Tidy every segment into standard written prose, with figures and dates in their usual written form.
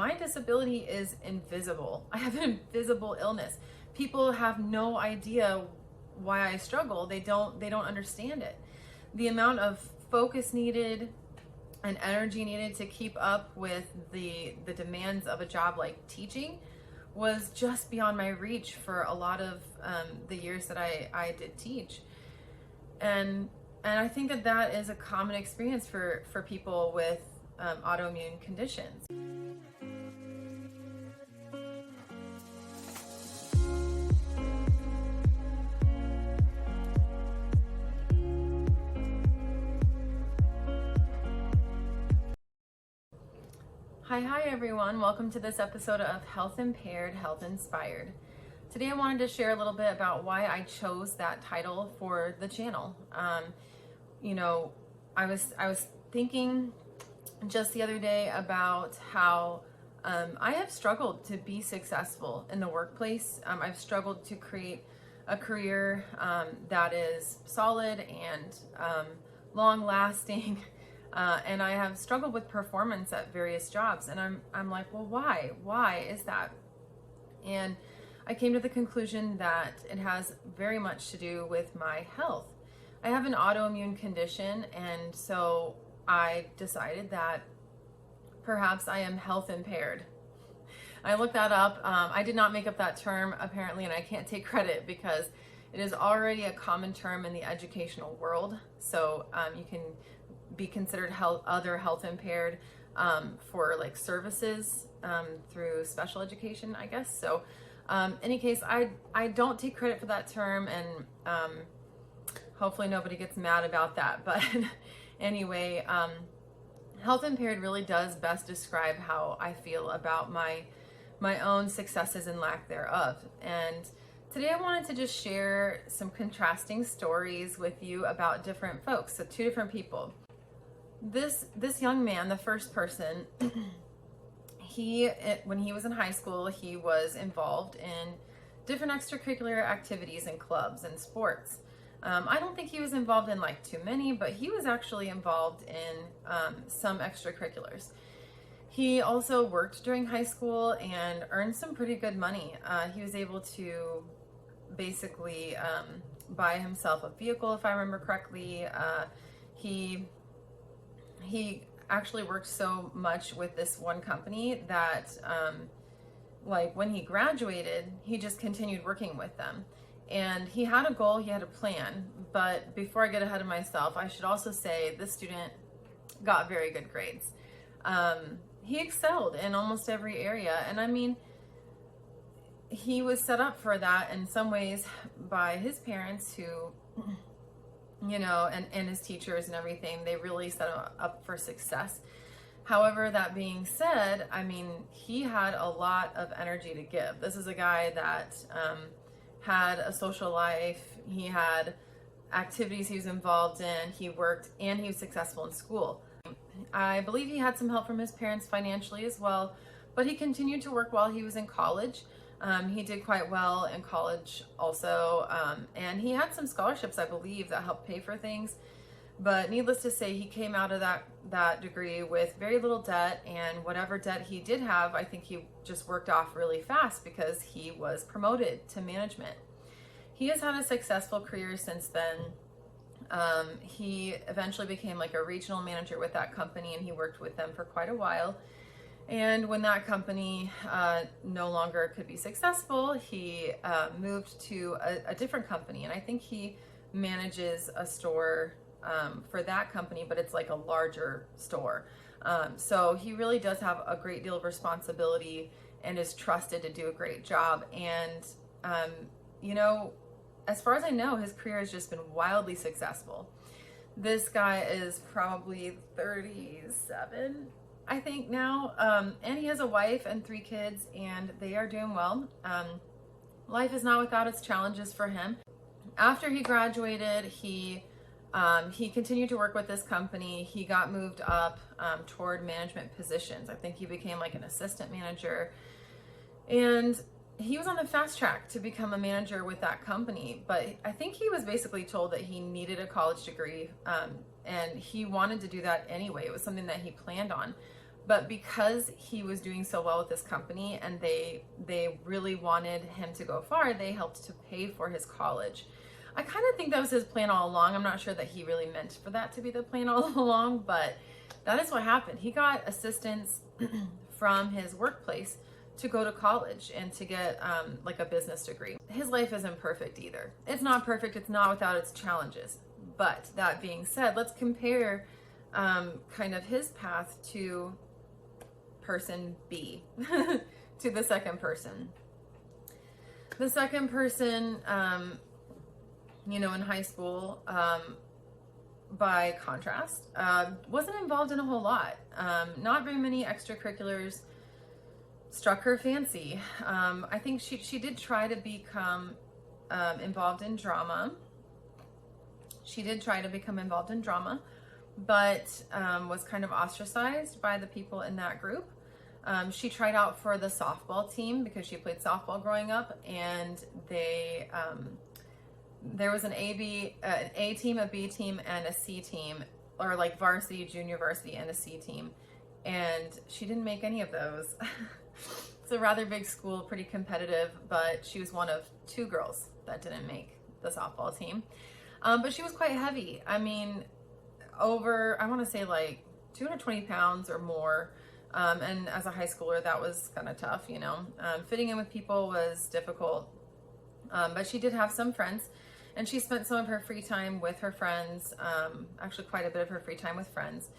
my disability is invisible. I have an invisible illness. People have no idea why I struggle. They don't understand it. The amount of focus needed and energy needed to keep up with the demands of a job like teaching was just beyond my reach for a lot of the years that I did teach. And I think that is a common experience for people with autoimmune conditions. Hi everyone, welcome to this episode of Health Impaired, Health Inspired. Today I wanted to share a little bit about why I chose that title for the channel. I was thinking just the other day about how I have struggled to be successful in the workplace. I've struggled to create a career that is solid and long-lasting. And I have struggled with performance at various jobs, and I'm like, well, why? Why is that? And I came to the conclusion that it has very much to do with my health. I have an autoimmune condition, and so I decided that perhaps I am health impaired. I looked that up. I did not make up that term apparently, and I can't take credit because it is already a common term in the educational world. So you can be considered other health impaired for like services through special education, I guess. So any case, I don't take credit for that term, and hopefully nobody gets mad about that. But anyway, health impaired really does best describe how I feel about my own successes and lack thereof. And today I wanted to just share some contrasting stories with you about different folks, so two different people. This young man, the first person, when he was in high school, he was involved in different extracurricular activities and clubs and sports. I don't think he was involved in like too many, but he was actually involved in some extracurriculars. He also worked during high school and earned some pretty good money. He was able to basically buy himself a vehicle, if I remember correctly. He actually worked so much with this one company that like when he graduated, he just continued working with them. And he had a goal, he had a plan. But before I get ahead of myself, I should also say this student got very good grades. He excelled in almost every area. And I mean, he was set up for that in some ways by his parents who, and his teachers and everything. They really set him up for success. However, that being said, I mean, he had a lot of energy to give. This is a guy that had a social life. He had activities he was involved in. He worked and he was successful in school. I believe he had some help from his parents financially as well, but he continued to work while he was in college. He did quite well in college also, and he had some scholarships, I believe, that helped pay for things. But needless to say, he came out of that degree with very little debt, and whatever debt he did have, I think he just worked off really fast because he was promoted to management. He has had a successful career since then. He eventually became like a regional manager with that company, and he worked with them for quite a while. And when that company no longer could be successful, he moved to a different company. And I think he manages a store for that company, but it's like a larger store. So he really does have a great deal of responsibility and is trusted to do a great job. And, as far as I know, his career has just been wildly successful. This guy is probably 37, I think now, and he has a wife and 3 kids, and they are doing well. Life is not without its challenges for him. After he graduated, he continued to work with this company. He got moved up toward management positions. I think he became like an assistant manager, and he was on the fast track to become a manager with that company. But I think he was basically told that he needed a college degree, and he wanted to do that anyway. It was something that he planned on. But because he was doing so well with this company and they really wanted him to go far, they helped to pay for his college. I kind of think that was his plan all along. I'm not sure that he really meant for that to be the plan all along, but that is what happened. He got assistance from his workplace to go to college and to get like a business degree. His life isn't perfect either. It's not perfect. It's not without its challenges. But that being said, let's compare kind of his path to person B, to the second person. The second person, you know, in high school, by contrast, wasn't involved in a whole lot. Not very many extracurriculars struck her fancy. I think she did try to become involved in drama. She did try to become involved in drama, but was kind of ostracized by the people in that group. She tried out for the softball team because she played softball growing up, and there was an A team, a B team, and a C team, or like varsity, junior varsity, and a C team. And she didn't make any of those. It's a rather big school, pretty competitive, but she was one of 2 girls that didn't make the softball team. But she was quite heavy. I mean, over, I want to say like 220 pounds or more. And as a high schooler, that was kind of tough, you know. Fitting in with people was difficult. But she did have some friends, and she spent some of her free time with her friends, actually quite a bit of her free time with friends.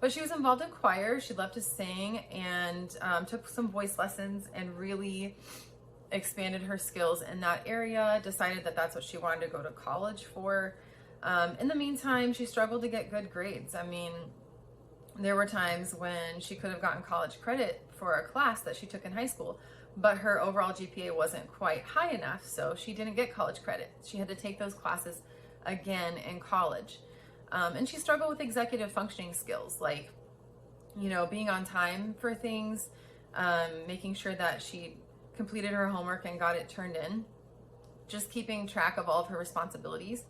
But she was involved in choir. She loved to sing, and took some voice lessons and really expanded her skills in that area, decided that that's what she wanted to go to college for. In the meantime, she struggled to get good grades. I mean, there were times when she could have gotten college credit for a class that she took in high school, but her overall GPA wasn't quite high enough, so she didn't get college credit. She had to take those classes again in college. And she struggled with executive functioning skills, like, you know, being on time for things, making sure that she completed her homework and got it turned in, just keeping track of all of her responsibilities.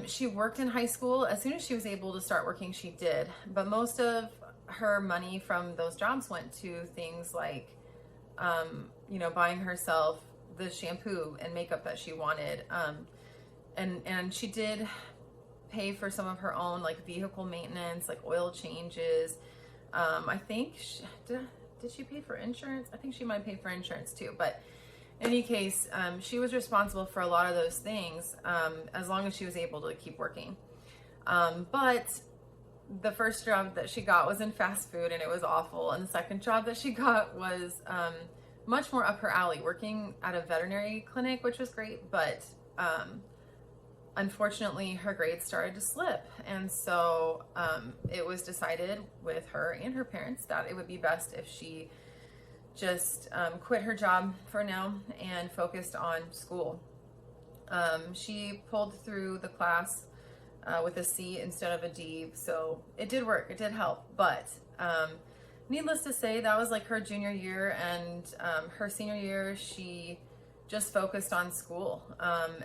She worked in high school. As soon as she was able to start working, she did. But most of her money from those jobs went to things like, you know, buying herself the shampoo and makeup that she wanted. And she did pay for some of her own, like, vehicle maintenance, like oil changes. I think, did she pay for insurance? I think she might pay for insurance too. But in any case, she was responsible for a lot of those things, as long as she was able to keep working. But the first job that she got was in fast food, and it was awful. And the second job that she got was much more up her alley, working at a veterinary clinic, which was great. But unfortunately, her grades started to slip. And so it was decided with her and her parents that it would be best if she just quit her job for now and focused on school. She pulled through the class with a C instead of a D, so it did work, it did help. But needless to say, that was like her junior year, and her senior year she just focused on school,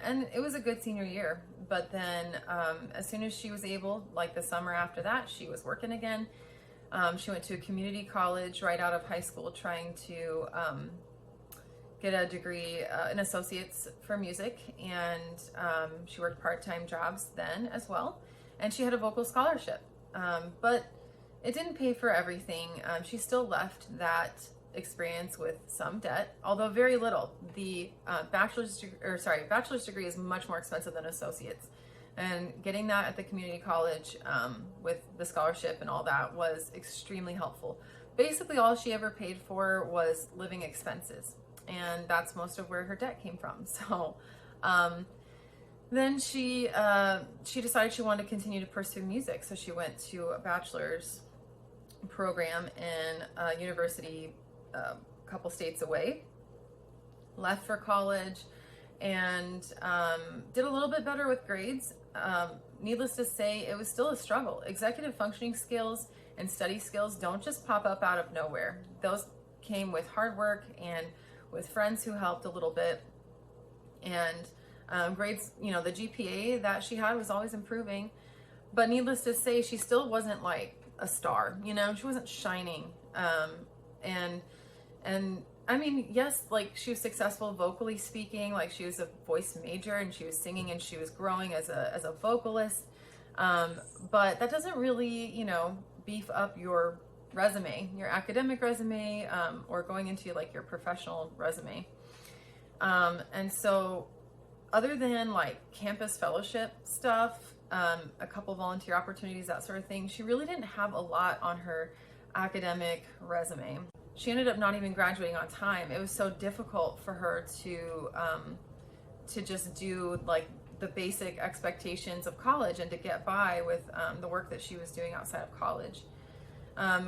and it was a good senior year. But then as soon as she was able, like the summer after that, she was working again. She went to a community college right out of high school, trying to get a degree, an associate's for music, and she worked part-time jobs then as well, and she had a vocal scholarship, but it didn't pay for everything. She still left that experience with some debt, although very little. The bachelor's degree is much more expensive than associate's. And getting that at the community college with the scholarship and all that was extremely helpful. Basically, all she ever paid for was living expenses, and that's most of where her debt came from. So then she decided she wanted to continue to pursue music. So she went to a bachelor's program in a university a couple states away, left for college, and did a little bit better with grades. Needless to say, it was still a struggle. Executive functioning skills and study skills don't just pop up out of nowhere. Those came with hard work and with friends who helped a little bit. And grades, you know, the GPA that she had was always improving. But needless to say, she still wasn't like a star, you know, she wasn't shining. And I mean, yes, like she was successful vocally speaking, like she was a voice major and she was singing and she was growing as a vocalist. But that doesn't really, you know, beef up your resume, your academic resume, or going into like your professional resume. And so other than like campus fellowship stuff, a couple volunteer opportunities, that sort of thing, she really didn't have a lot on her academic resume. She ended up not even graduating on time. It was so difficult for her to just do like the basic expectations of college and to get by with the work that she was doing outside of college.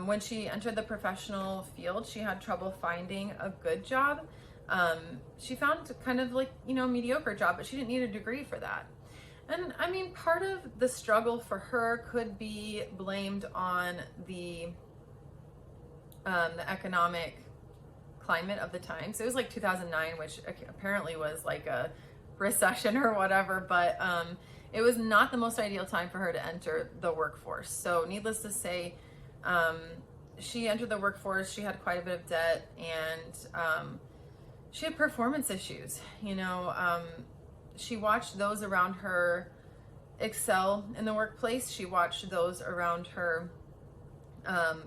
When she entered the professional field, she had trouble finding a good job. She found kind of like, you know, a mediocre job, but she didn't need a degree for that. And I mean, part of the struggle for her could be blamed on the economic climate of the time. So it was like 2009, which apparently was like a recession or whatever, but it was not the most ideal time for her to enter the workforce. So needless to say, she entered the workforce, she had quite a bit of debt, and she had performance issues. You know, she watched those around her excel in the workplace. She watched those around her,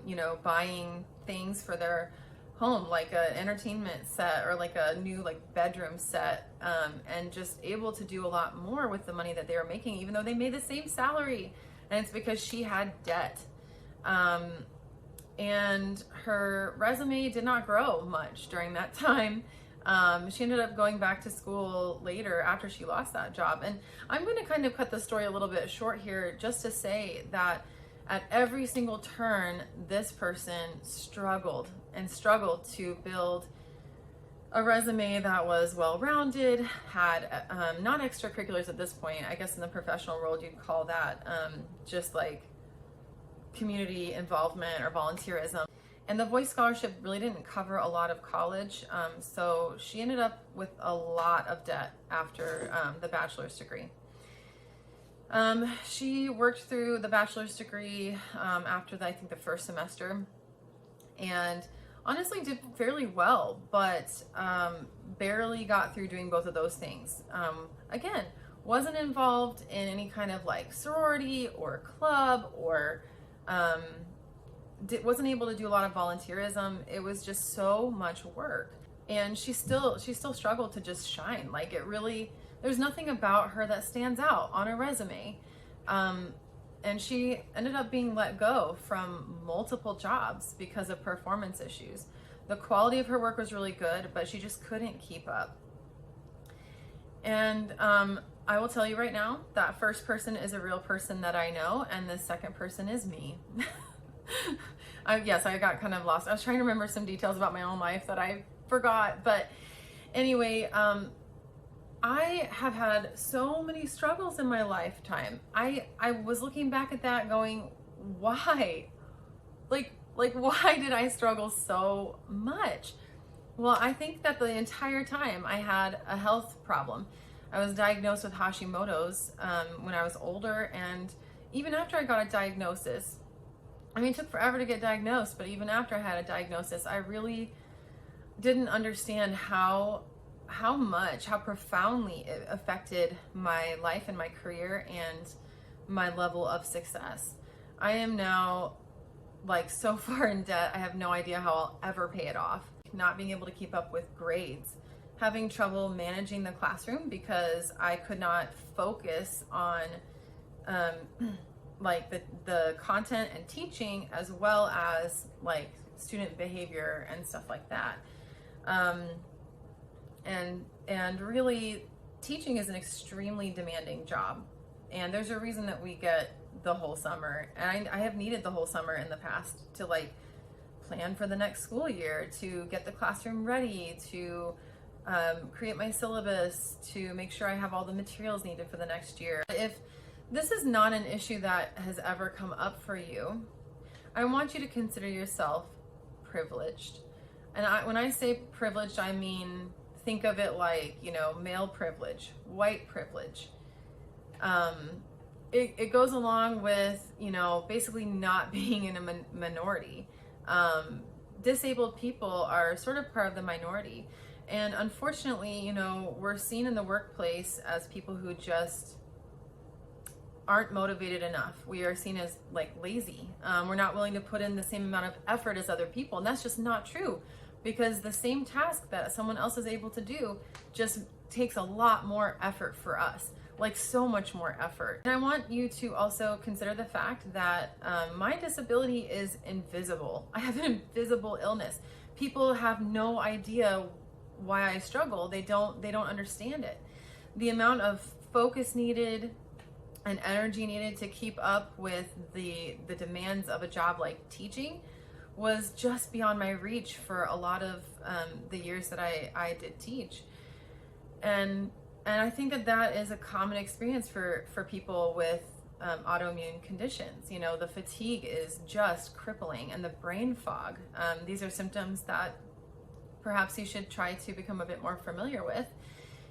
you know, buying things for their home, like an entertainment set or like a new like bedroom set, and just able to do a lot more with the money that they were making, even though they made the same salary. And it's because she had debt. And her resume did not grow much during that time. She ended up going back to school later after she lost that job. And I'm going to kind of cut the story a little bit short here just to say that at every single turn, this person struggled to build a resume that was well-rounded, had not extracurriculars at this point. I guess in the professional world, you'd call that just like community involvement or volunteerism. And the voice scholarship really didn't cover a lot of college, so she ended up with a lot of debt after the bachelor's degree. She worked through the bachelor's degree after I think the first semester, and honestly did fairly well, but barely got through doing both of those things. Again, wasn't involved in any kind of like sorority or club or wasn't able to do a lot of volunteerism. It was just so much work, and she still struggled to just shine. Like it really, there's nothing about her that stands out on a resume. And she ended up being let go from multiple jobs because of performance issues. The quality of her work was really good, but she just couldn't keep up. And I will tell you right now, that first person is a real person that I know, and the second person is me. Yes, I got kind of lost. I was trying to remember some details about my own life that I forgot. But anyway, I have had so many struggles in my lifetime. I was looking back at that going, why? Like why did I struggle so much? Well, I think that the entire time I had a health problem. I was diagnosed with Hashimoto's when I was older, and even after I got a diagnosis, I mean, it took forever to get diagnosed, but even after I had a diagnosis, I really didn't understand how profoundly it affected my life and my career and my level of success. I am now like so far in debt, I have no idea how I'll ever pay it off. Not being able to keep up with grades, having trouble managing the classroom because I could not focus on like the content and teaching, as well as like student behavior and stuff like that. And really, teaching is an extremely demanding job, and there's a reason that we get the whole summer. And I have needed the whole summer in the past to like plan for the next school year, to get the classroom ready, to create my syllabus, to make sure I have all the materials needed for the next year. If this is not an issue that has ever come up for you, I want you to consider yourself privileged. And when I say privileged, I mean, think of it like, you know, male privilege, white privilege. it goes along with, you know, basically not being in a minority. Disabled people are sort of part of the minority. And unfortunately, you know, we're seen in the workplace as people who just aren't motivated enough. We are seen as like lazy. We're not willing to put in the same amount of effort as other people. And that's just not true, because the same task that someone else is able to do just takes a lot more effort for us, like so much more effort. And I want you to also consider the fact that my disability is invisible. I have an invisible illness. People have no idea why I struggle. They don't understand it. The amount of focus needed and energy needed to keep up with the demands of a job like teaching was just beyond my reach for a lot of the years that I did teach. And I think that is a common experience for people with autoimmune conditions. You know, the fatigue is just crippling, and the brain fog. These are symptoms that perhaps you should try to become a bit more familiar with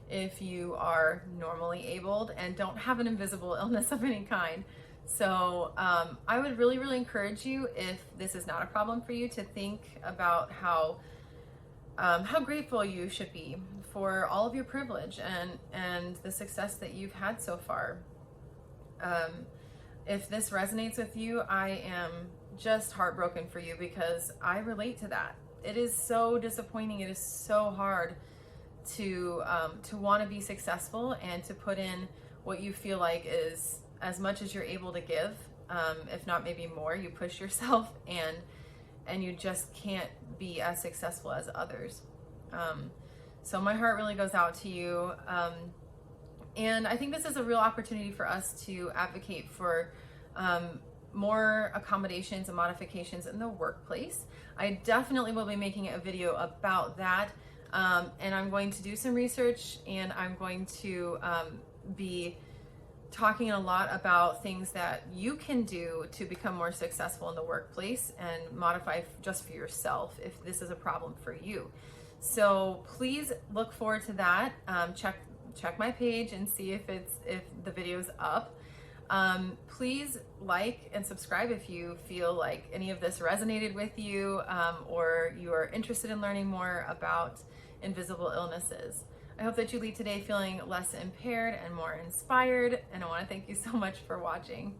if you are normally abled and don't have an invisible illness of any kind. So I would really, really encourage you, if this is not a problem for you, to think about how grateful you should be for all of your privilege and the success that you've had so far. If this resonates with you, I am just heartbroken for you, because I relate to that. It is so disappointing. It is so hard to want to be successful and to put in what you feel like is as much as you're able to give, if not maybe more. You push yourself and you just can't be as successful as others. So my heart really goes out to you. And I think this is a real opportunity for us to advocate for more accommodations and modifications in the workplace. I definitely will be making a video about that. And I'm going to do some research, and I'm going to be talking a lot about things that you can do to become more successful in the workplace and modify just for yourself if this is a problem for you. So please look forward to that. Check my page and see if the video's up. Please like and subscribe if you feel like any of this resonated with you, or you are interested in learning more about invisible illnesses. I hope that you leave today feeling less impaired and more inspired, and I want to thank you so much for watching.